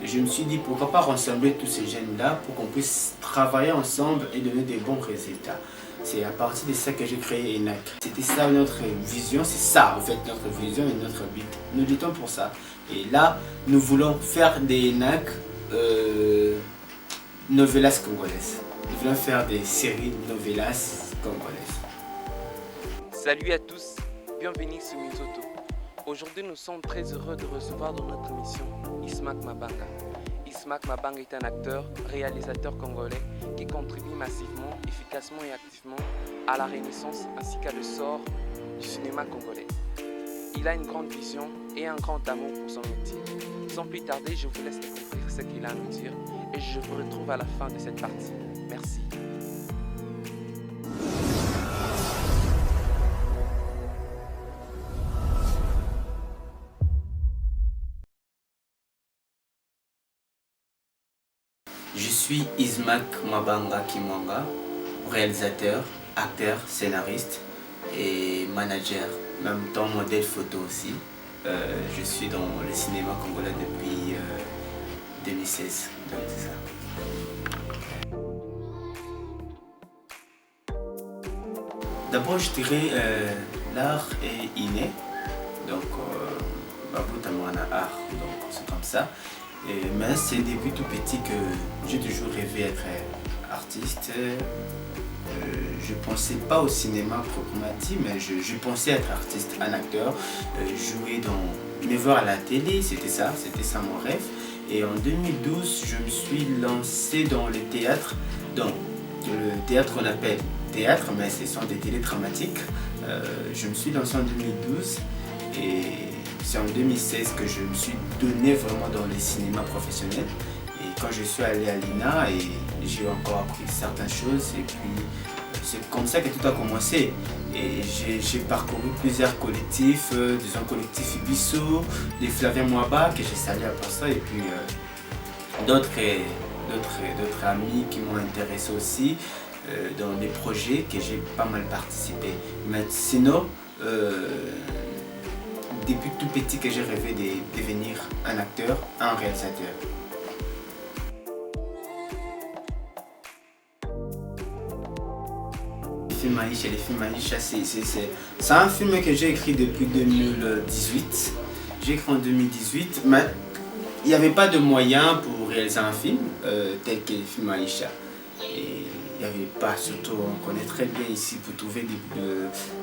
Et je me suis dit pourquoi pas rassembler tous ces jeunes-là pour qu'on puisse travailler ensemble et donner des bons résultats. C'est à partir de ça que j'ai créé ENAC. C'était ça notre vision, c'est ça en fait notre vision et notre but. Nous luttons pour ça. Et là, nous voulons faire des ENAC novelas congolaises. Nous voulons faire des séries novelas congolaises. Salut à tous, bienvenue sur Mizoto. Aujourd'hui, nous sommes très heureux de recevoir dans notre émission Ismack Mabanga. Ismack Mabanga est un acteur, réalisateur congolais qui contribue massivement, efficacement et activement à la renaissance ainsi qu'à l'essor du cinéma congolais. Il a une grande vision et un grand amour pour son métier. Sans plus tarder, je vous laisse découvrir ce qu'il a à nous dire et je vous retrouve à la fin de cette partie. Merci. Je suis Ismack Mabanga Kimwanga, réalisateur, acteur, scénariste et manager, en même temps modèle photo aussi. Je suis dans le cinéma congolais depuis 2016, donc c'est ça. D'abord je dirais l'art est inné, donc Babou Tamwana art, donc c'est comme ça. Mais c'est depuis tout petit que j'ai toujours rêvé d'être artiste. Je ne pensais pas au cinéma proprement dit, mais je pensais être artiste, un acteur, jouer me voir à la télé, c'était ça mon rêve. Et en 2012, je me suis lancé dans le théâtre, dans le théâtre qu'on appelle théâtre, mais ce sont des télédramatiques. Je me suis lancé en 2012 et c'est en 2016 que je me suis donné vraiment dans les cinémas professionnels. Et quand je suis allé à l'INA, j'ai encore appris certaines choses. Et puis c'est comme ça que tout a commencé. Et j'ai parcouru plusieurs collectifs, disons collectif Ibiso, les Flavien Mwaba que j'ai salué à part ça. Et puis d'autres amis qui m'ont intéressé aussi dans des projets que j'ai pas mal participé. Mais sinon, depuis tout petit que j'ai rêvé de devenir un acteur, un réalisateur. Les films Aïcha, c'est un film que j'ai écrit depuis 2018. J'ai écrit en 2018, mais il n'y avait pas de moyens pour réaliser un film tel que les films Aïcha. Et il n'y avait pas, surtout on connaît très bien ici pour trouver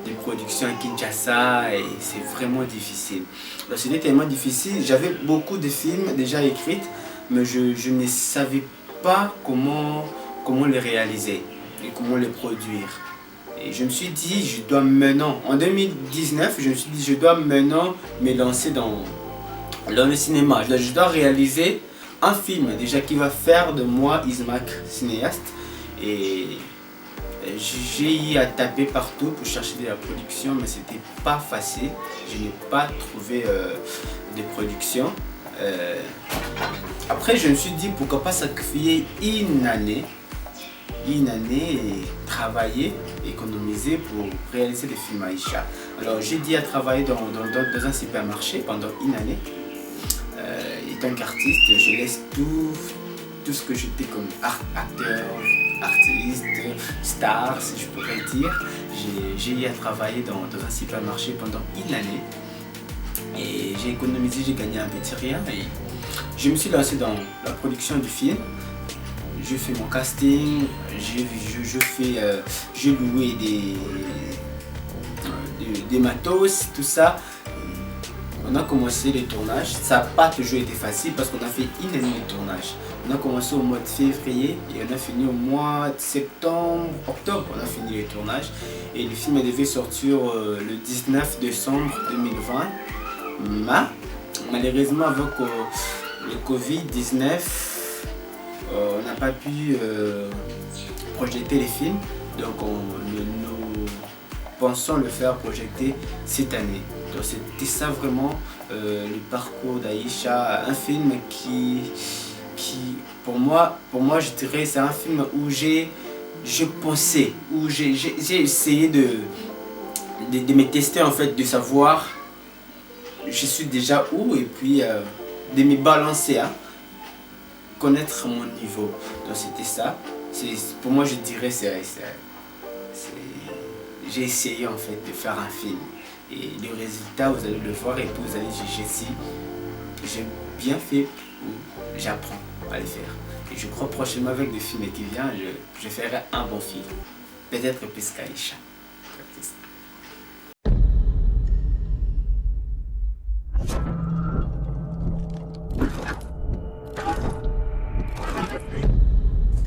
des productions à Kinshasa et c'est vraiment difficile. C'était tellement difficile, j'avais beaucoup de films déjà écrits, mais je ne savais pas comment les réaliser et comment les produire. Et je me suis dit, je dois maintenant, en 2019, je me suis dit, je dois maintenant me lancer dans le cinéma. Je dois réaliser un film déjà qui va faire de moi Ismack cinéaste. Et j'ai eu à taper partout pour chercher de la production, mais c'était pas facile. Je n'ai pas trouvé de production. Après, je me suis dit pourquoi pas sacrifier une année et travailler, économiser pour réaliser des films Aïcha. Alors, j'ai dit à travailler dans un supermarché pendant une année. Étant qu'artiste, je laisse tout ce que j'étais comme acteur, artiste, star, si je pourrais dire. J'ai eu à travailler dans un supermarché pendant une année et j'ai économisé, j'ai gagné un petit rien et je me suis lancé dans la production du film. Je fais mon casting, j'ai loué des matos, tout ça. On a commencé les tournages, ça n'a pas toujours été facile parce qu'on a fait une année de tournage. On a commencé au mois de février et on a fini au mois de septembre, octobre, on a fini les tournages. Et le film devait sortir le 19 décembre 2020. Mais malheureusement avec le Covid-19, on n'a pas pu projeter les films. Donc nous pensons le faire projeter cette année. Donc c'était ça vraiment le parcours d'Aïcha, un film qui pour moi je dirais c'est un film où j'ai essayé de me tester en fait, de savoir je suis déjà où et puis de me balancer. Hein. connaître mon niveau. Donc c'était ça. Pour moi, je dirais j'ai essayé en fait de faire un film. Et le résultat, vous allez le voir et puis vous allez juger si j'ai bien fait ou j'apprends à le faire. Et je crois prochainement avec le film qui vient, je ferai un bon film. Peut-être plus qu'Aïcha.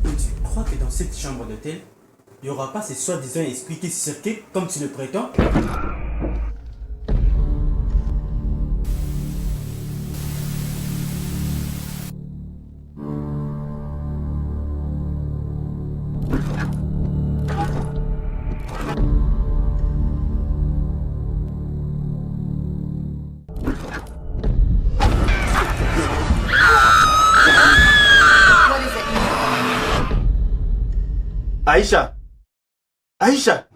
Tu crois que dans cette chambre d'hôtel, il n'y aura pas ces soi-disant esprits qui circulent comme tu le prétends? Aïcha! Aïcha!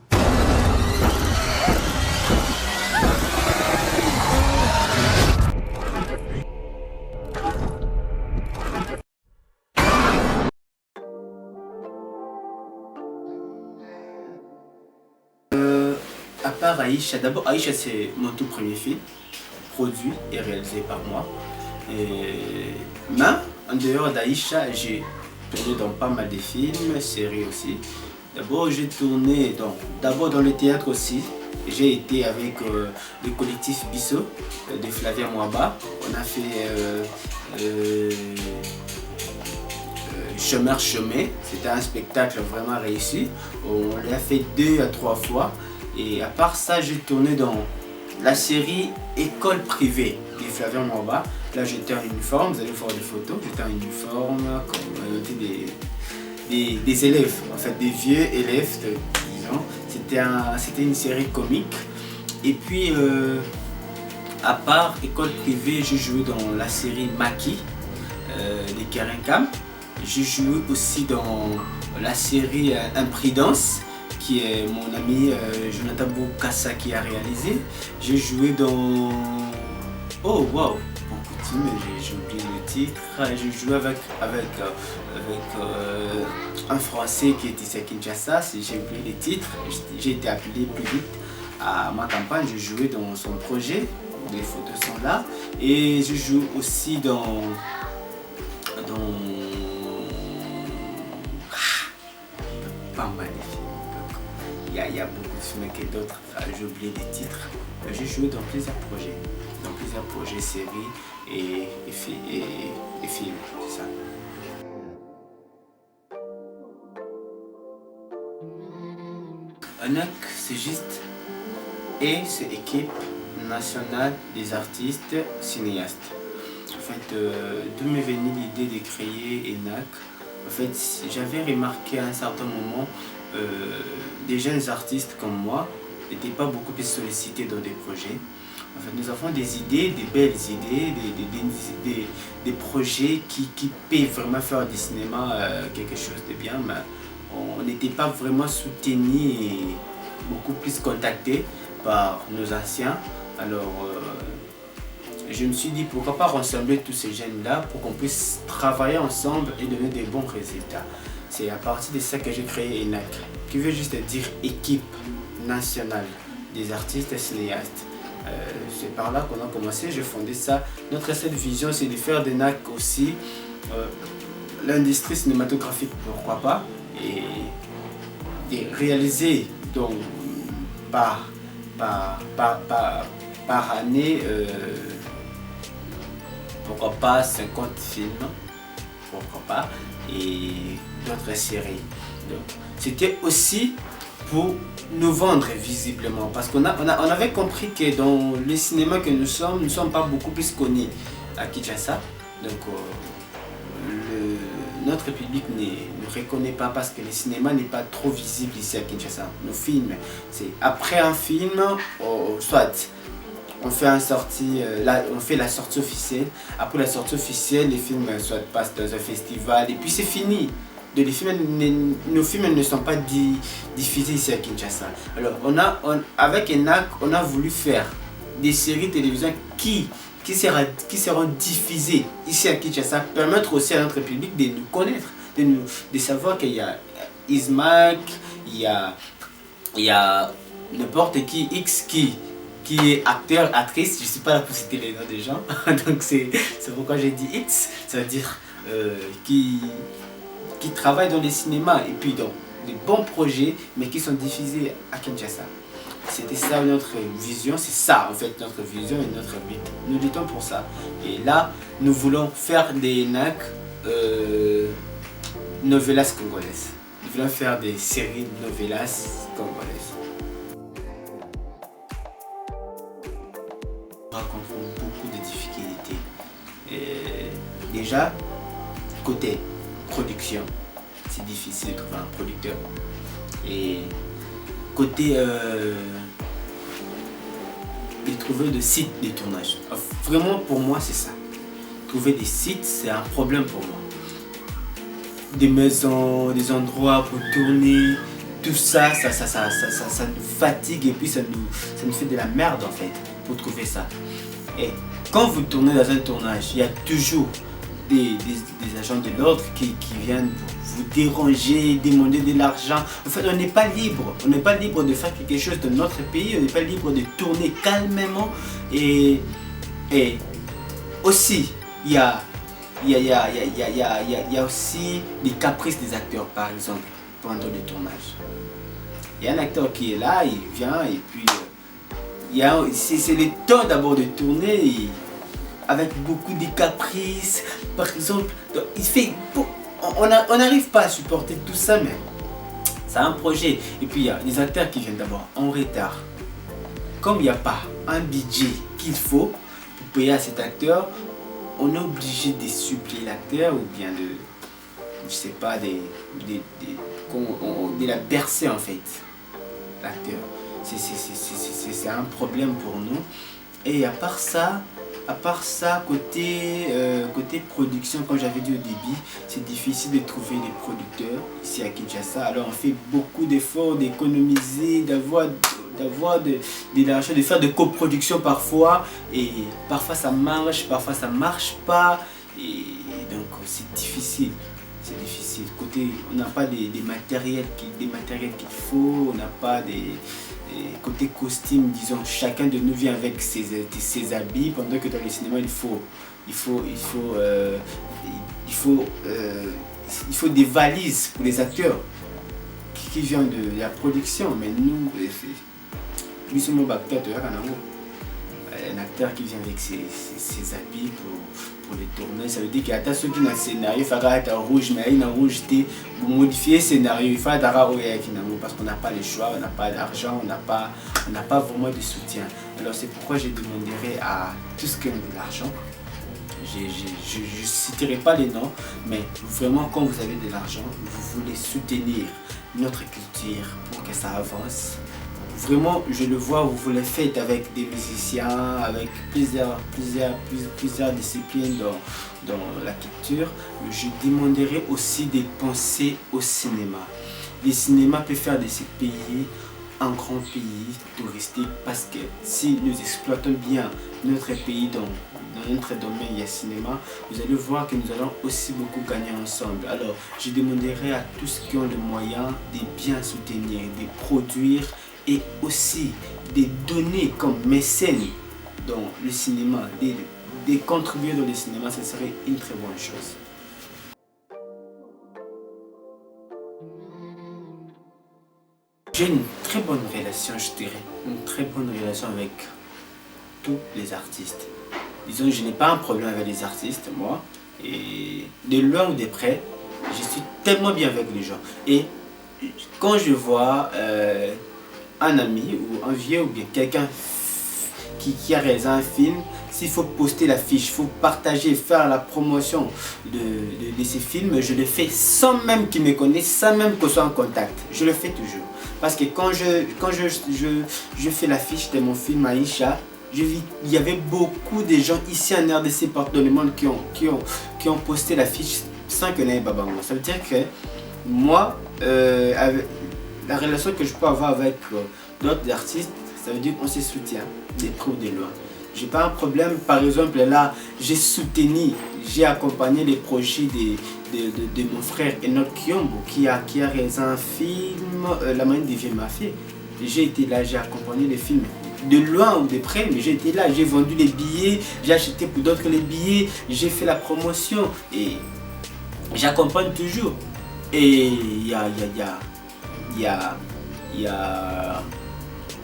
À part Aïcha, d'abord Aïcha c'est mon tout premier film, produit et réalisé par moi. Mais en dehors d'Aïcha, j'ai tourné dans pas mal de films, séries aussi. D'abord j'ai tourné d'abord dans le théâtre aussi. J'ai été avec le collectif Bissot de Flavien Mwaba. On a fait Chômeur Chômé. C'était un spectacle vraiment réussi. On l'a fait 2 à 3 fois. Et à part ça, j'ai tourné dans la série École privée de Flavien Mwaba. Là j'étais en uniforme, vous allez voir des photos. J'étais en uniforme, comme des élèves, en fait des vieux élèves, disons. C'était une série comique. Et puis à part École privée, j'ai joué dans la série Maki de Kerinkam. J'ai joué aussi dans la série Imprudence, qui est mon ami Jonathan Boukassa qui a réalisé. J'ai joué dans... Oh wow, j'ai oublié le titre. J'ai joué avec un Français qui est ici à Kinshasa. J'ai oublié les titres. J'ai été appelé plus vite à ma campagne. J'ai joué dans son projet. Les photos sont là. Et je joue aussi dans pas mal de films. Il y a beaucoup de films que d'autres. J'ai oublié les titres. J'ai joué dans plusieurs projets, séries et films, c'est ça. ANAC, c'est juste c'est équipe nationale des artistes cinéastes. En fait, d'où m'est venue l'idée de créer ENAC. En fait, j'avais remarqué à un certain moment des jeunes artistes comme moi n'étaient pas beaucoup plus sollicités dans des projets. En fait, nous avons des idées, des belles idées, des projets qui peuvent vraiment faire du cinéma quelque chose de bien, mais on n'était pas vraiment soutenus et beaucoup plus contactés par nos anciens. Alors, je me suis dit pourquoi pas rassembler tous ces jeunes-là pour qu'on puisse travailler ensemble et donner des bons résultats. C'est à partir de ça que j'ai créé ENAC, qui veut juste dire équipe nationale des artistes et cinéastes. C'est par là qu'on a commencé, j'ai fondé ça. Notre seule vision, c'est de faire d'ENAC aussi l'industrie cinématographique, pourquoi pas, et de réaliser donc par année, pourquoi pas 50 films, pourquoi pas, et d'autres séries. Donc c'était aussi pour nous vendre visiblement, parce qu'on avait compris que dans le cinéma que nous ne sommes pas beaucoup plus connus à Kinshasa. Donc notre public ne reconnaît pas parce que le cinéma n'est pas trop visible ici à Kinshasa. Nos films, c'est après un film, soit on fait la sortie officielle. Après la sortie officielle, les films soit passent dans un festival et puis c'est fini. Nos films ne sont pas diffusés ici à Kinshasa. Alors avec ENAC, on a voulu faire des séries télévision qui qui seront diffusées ici à Kinshasa, permettre aussi à notre public de nous connaître, de savoir qu'il y a Ismac, il y a n'importe qui, X qui est acteur, actrice, je ne suis pas là pour citer les noms des gens, donc c'est pourquoi j'ai dit X, ça veut dire qui travaille dans les cinémas et puis dans des bons projets, mais qui sont diffusés à Kinshasa. C'était ça notre vision, c'est ça en fait notre vision et notre but. Nous luttons pour ça. Et là, nous voulons faire des NAC novelas congolaises. Nous voulons faire des séries de novelas congolaises. Nous rencontrons beaucoup de difficultés. Déjà, côté production, c'est difficile de trouver un producteur. Et côté de trouver des sites de tournage. Vraiment pour moi c'est ça. Trouver des sites c'est un problème pour moi. Des maisons, des endroits pour tourner, tout ça, ça nous fatigue et puis ça nous fait de la merde en fait pour trouver ça. Et quand vous tournez dans un tournage, il y a toujours des agents de l'ordre qui viennent vous déranger, demander de l'argent. En fait, on n'est pas libre. On n'est pas libre de faire quelque chose dans notre pays. On n'est pas libre de tourner calmement. Et aussi, il y a aussi les caprices des acteurs, par exemple, pendant le tournage. Il y a un acteur qui est là, il vient et puis c'est le temps d'abord de tourner. Avec beaucoup de caprices, par exemple, on n'arrive pas à supporter tout ça, mais c'est un projet. Et puis il y a des acteurs qui viennent d'abord en retard. Comme il n'y a pas un budget qu'il faut pour payer à cet acteur, on est obligé de supplier l'acteur ou bien de, je sais pas, de la bercer en fait, l'acteur. C'est un problème pour nous. Et à part ça, côté production, comme j'avais dit au début, c'est difficile de trouver des producteurs ici à Kinshasa. Alors on fait beaucoup d'efforts d'économiser, d'avoir de l'argent, de faire de coproduction parfois. Et parfois ça marche, parfois ça marche pas. Et donc c'est difficile. C'est difficile. Côté, on n'a pas des matériels qu'il faut, on n'a pas des... Côté costume, disons, chacun de nous vient avec ses habits, pendant que dans le cinéma il faut des valises pour les acteurs qui viennent de la production. Mais nous sommes un acteur qui vient avec ses habits pour les tourner. Ça veut dire qu'il y a ceux qui ont un scénario, il faudra être en rouge, mais il en rouge, pour modifier le scénario, il faudra parce qu'on n'a pas le choix, on n'a pas d'argent, on n'a pas vraiment de soutien. Alors c'est pourquoi je demanderai à tous ceux qui ont de l'argent, je ne citerai pas les noms, mais vraiment quand vous avez de l'argent, vous voulez soutenir notre culture pour que ça avance. Vraiment, je le vois, vous le faites avec des musiciens, avec plusieurs disciplines dans la culture. Je demanderai aussi de penser au cinéma. Le cinéma peut faire de ce pays un grand pays touristique parce que si nous exploitons bien notre pays dans notre domaine, il y a cinéma, vous allez voir que nous allons aussi beaucoup gagner ensemble. Alors, je demanderai à tous qui ont le moyen de bien soutenir, de produire et aussi de donner comme mécène dans le cinéma, de contribuer dans le cinéma, ce serait une très bonne chose. J'ai une très bonne relation, je dirais, une très bonne relation avec tous les artistes. Disons, je n'ai pas un problème avec les artistes, moi, et de loin ou de près, je suis tellement bien avec les gens. Et quand je vois un ami ou un vieux ou bien quelqu'un qui a réalisé un film, s'il faut poster l'affiche, il faut partager, faire la promotion de ces films, je le fais sans même qu'ils me connaissent, sans même qu'on soit en contact. Je le fais toujours. Parce que quand je fais l'affiche de mon film Aïcha, il y avait beaucoup de gens ici en RDC, partout dans le monde, qui ont posté l'affiche sans connaître Babango. Ça veut dire que moi, avec la relation que je peux avoir avec d'autres artistes, ça veut dire qu'on se soutient des près ou de loin. J'ai pas un problème. Par exemple, là, j'ai soutenu, j'ai accompagné les projets de mon frère Enoch Kiombo qui a réalisé un film, La Marine des Vieilles Mafieux. J'ai été là, j'ai accompagné les films. De loin ou de près, mais j'ai été là, j'ai vendu les billets, j'ai acheté pour d'autres les billets, j'ai fait la promotion et j'accompagne toujours. Et il y a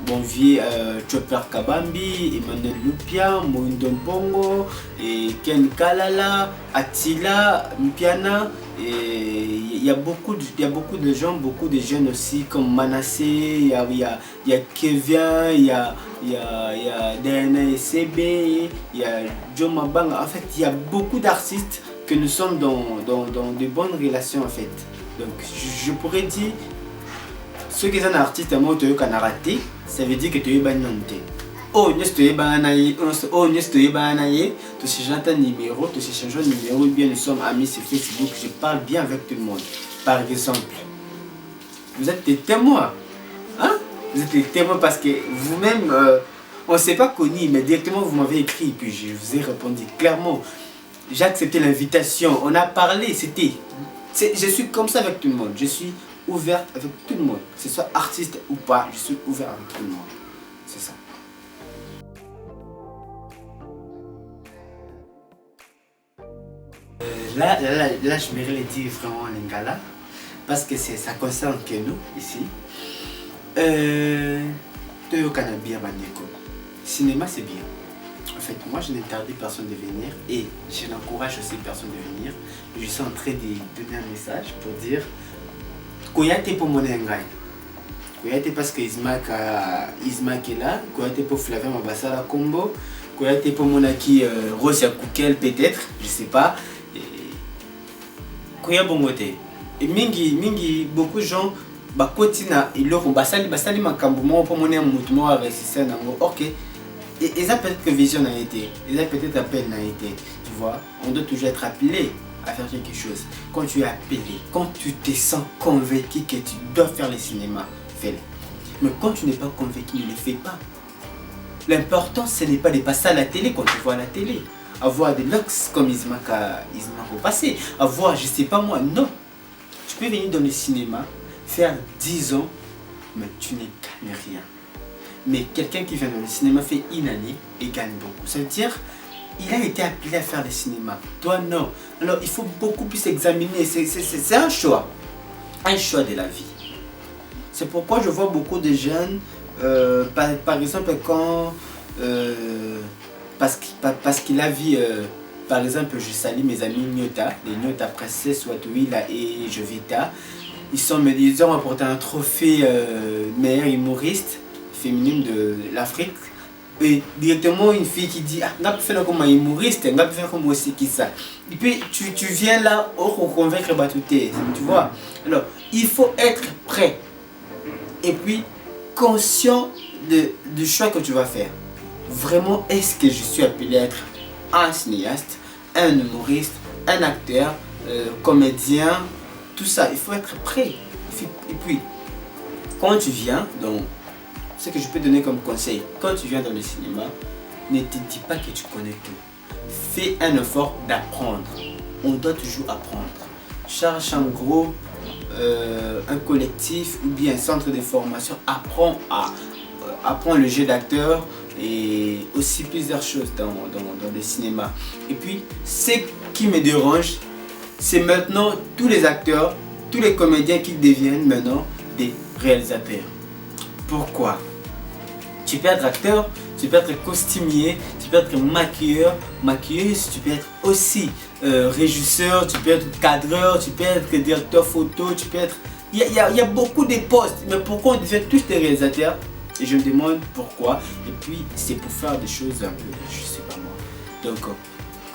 mon vieux Chopper Kabambi, Emmanuel Lupia, Moindo Mpongo, et Ken Kalala, Attila, Mpiana. Et il y a beaucoup de gens, beaucoup de jeunes aussi comme Manassé, il y a Kevin, il y a DNA SCB, il y a Joe Mabanga. En fait, il y a beaucoup d'artistes que nous sommes dans de bonnes relations en fait. Donc je pourrais dire, ceux qui sont artistes à moi tu as raté, ça veut dire que tu es banante. Oh, nous tu es banaye, oh nous tu es banaye, tu sais j'entends numéro, tu sais changer numéro, ou bien nous sommes amis sur Facebook, je parle bien avec tout le monde. Par exemple, vous êtes des témoins, hein? Vous êtes des témoins parce que vous-même, on ne s'est pas connus, mais directement vous m'avez écrit et puis je vous ai répondu clairement. J'ai accepté l'invitation, on a parlé, je suis comme ça avec tout le monde, je suis ouverte avec tout le monde, que ce soit artiste ou pas, je suis ouvert avec tout le monde, c'est ça. Là, je vais le dire vraiment en lingala, parce que ça concerne que nous, ici. Toyo Kanabia Banyeko. Cinéma, c'est bien. En fait, moi, je n'interdis personne de venir et je n'encourage aussi personne de venir. Je suis en train de donner un message pour dire Koyate pour mon engai. Koyate parce que Ismaak est là. Koyate pour Flavien Mabassa Combo. Koyate pour mon aki Rosia Koukel peut-être, je sais pas. Koya Bongote. Et mingi, beaucoup de gens bakotina iloko basali makambo mo pour mon mouvement avec ça nango. OK. Et ça peut-être que vision a été, et ça peut-être appel n'a été, tu vois, on doit toujours être appelé à faire quelque chose. Quand tu es appelé, quand tu te sens convaincu que tu dois faire le cinéma, fais-le. Mais quand tu n'es pas convaincu, ne le fais pas. L'important, ce n'est pas de passer à la télé quand tu vois la télé. Avoir des looks comme Ismaak au passé. Avoir, je sais pas moi, non. Tu peux venir dans le cinéma, faire 10 ans, mais tu ne gagnes rien. Mais quelqu'un qui vient dans le cinéma fait une année et gagne beaucoup. Ça veut dire, il a été appelé à faire le cinéma. Toi, non. Alors, il faut beaucoup plus examiner. C'est un choix. Un choix de la vie. C'est pourquoi je vois beaucoup de jeunes, par exemple, quand... parce qu'il a vu... par exemple, je salue mes amis Nyota, les Nyota Princesse, Watuila et Jovita. Ils ont remporté un trophée meilleur humoriste féminine de l'Afrique. Et directement une fille qui dit, on va faire comme un humoriste, on va faire comme aussi qui ça. Et puis tu viens là pour convaincre Batouté, tu vois. Alors, il faut être prêt. Et puis, conscient du choix que tu vas faire. Vraiment, est-ce que je suis appelé à être un cinéaste, un humoriste, un acteur, comédien, tout ça, il faut être prêt. Et puis, quand tu viens, donc, ce que je peux donner comme conseil, quand tu viens dans le cinéma, ne te dis pas que tu connais tout. Fais un effort d'apprendre. On doit toujours apprendre. Cherche un groupe, un collectif ou bien un centre de formation. Apprends le jeu d'acteur et aussi plusieurs choses dans le cinéma. Et puis, ce qui me dérange, c'est maintenant tous les acteurs, tous les comédiens qui deviennent maintenant des réalisateurs. Pourquoi? Tu peux être acteur, tu peux être costumier, tu peux être maquilleuse, tu peux être aussi régisseur, tu peux être cadreur, tu peux être directeur photo, tu peux être... Il y a beaucoup de postes, mais pourquoi on devient tous des réalisateurs? Et je me demande pourquoi. Et puis c'est pour faire des choses un peu, je sais pas moi. Donc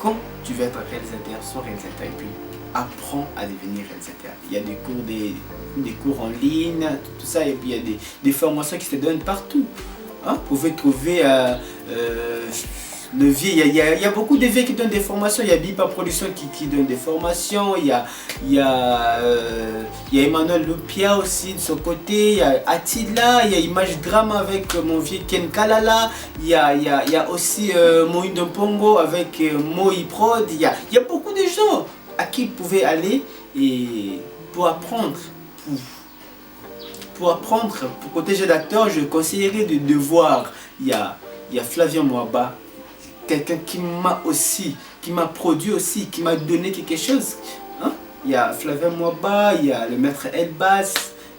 quand tu veux être réalisateur, sois réalisateur et puis apprends à devenir réalisateur. Il y a des cours en ligne, tout ça, et puis il y a des formations qui se donnent partout. Hein? Vous pouvez trouver le vieux, il y a beaucoup de vieux qui donnent des formations. Il y a Bipa Production qui donne des formations. Il y a Emmanuel Lupia aussi de son côté. Il y a Attila, il y a Image Drama avec mon vieux Ken Kalala. Il y a aussi Moïndo Pongo avec Moi Prod. Il y a beaucoup de gens à qui vous pouvez aller et pour apprendre. Pour protéger l'acteur, je conseillerais de voir. Il y a Flavien Mwaba, quelqu'un qui m'a produit aussi, qui m'a donné quelque chose. Hein? Il y a Flavien Mwaba, il y a le maître Elbas,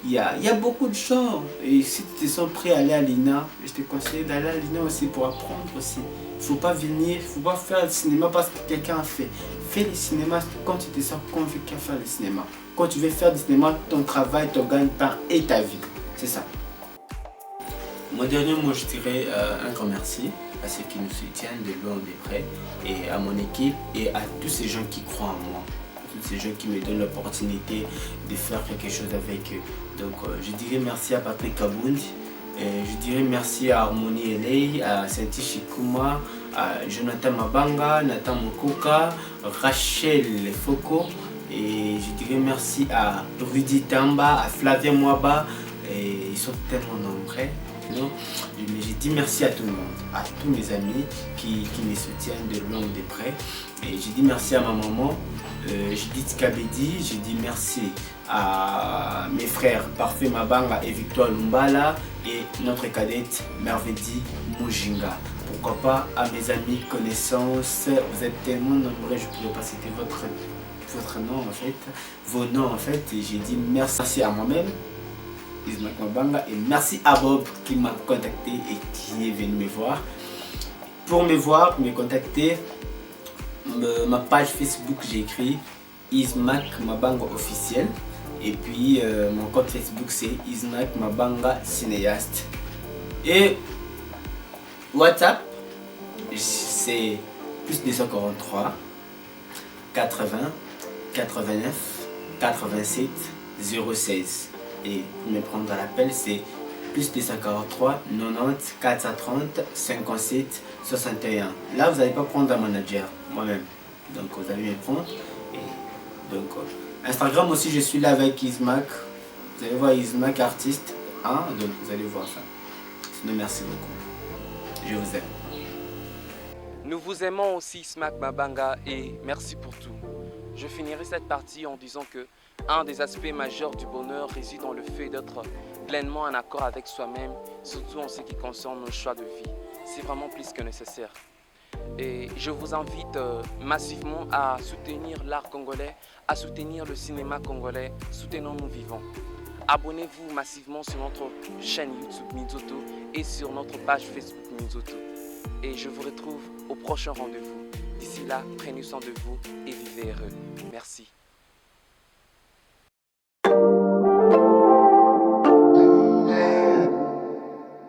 il y a beaucoup de gens. Et si tu te sens prêt à aller à l'INA, je te conseille d'aller à l'INA aussi pour apprendre aussi. Il ne faut pas venir, il ne faut pas faire le cinéma parce que quelqu'un a fait. Fais le cinéma quand tu te sens convaincu à faire le cinéma. Quand tu veux faire du cinéma, ton travail, ton gagne-pain et ta vie. C'est ça. Mon dernier mot, je dirais un grand merci à ceux qui nous soutiennent de loin ou de près, et à mon équipe et à tous ces gens qui croient en moi, tous ces gens qui me donnent l'opportunité de faire quelque chose avec eux. Donc je dirais merci à Patrick Kabound, je dirais merci à Harmonie Elei, à Senti Shikuma, à Jonathan Mabanga, Nathan Mokoka, Rachel Foko, et je dirais merci à Rudy Tamba, à Flavien Mwaba, et ils sont tellement nombreux. Non, mais j'ai dit merci à tout le monde, à tous mes amis qui me soutiennent de loin ou de près. Et j'ai dit merci à ma maman, j'ai dit Tkabedi, j'ai dit merci à mes frères Parfait Mabanga et Victoire Lumbala et notre cadette Mervedi Mujinga. Pourquoi pas à mes amis, connaissances, vous êtes tellement nombreux, je ne pourrais pas citer votre nom en fait, vos noms en fait. Et j'ai dit merci à moi-même. Ismac Mabanga, et merci à Bob qui m'a contacté et qui est venu me voir. Pour me contacter, ma page Facebook, j'ai écrit Ismac Mabanga officiel, et puis mon compte Facebook c'est Ismac Mabanga cinéaste, et WhatsApp c'est plus 243 80 89 87 016. Et pour me prendre à l'appel, c'est plus 243 90 430 57 61. Là, vous n'allez pas prendre un manager, moi-même. Donc, vous allez me prendre. Et donc, Instagram aussi, je suis là avec Ismac. Vous allez voir Ismac artiste. Hein? Donc, vous allez voir ça. Sinon, merci beaucoup. Je vous aime. Nous vous aimons aussi, Ismac Mabanga, et merci pour tout. Je finirai cette partie en disant que un des aspects majeurs du bonheur réside dans le fait d'être pleinement en accord avec soi-même, surtout en ce qui concerne nos choix de vie. C'est vraiment plus que nécessaire. Et je vous invite massivement à soutenir l'art congolais, à soutenir le cinéma congolais. Soutenons-nous vivants. Abonnez-vous massivement sur notre chaîne YouTube Minzoto et sur notre page Facebook Minzoto. Et je vous retrouve au prochain rendez-vous. D'ici là, prenez soin de vous et vivez heureux. Merci.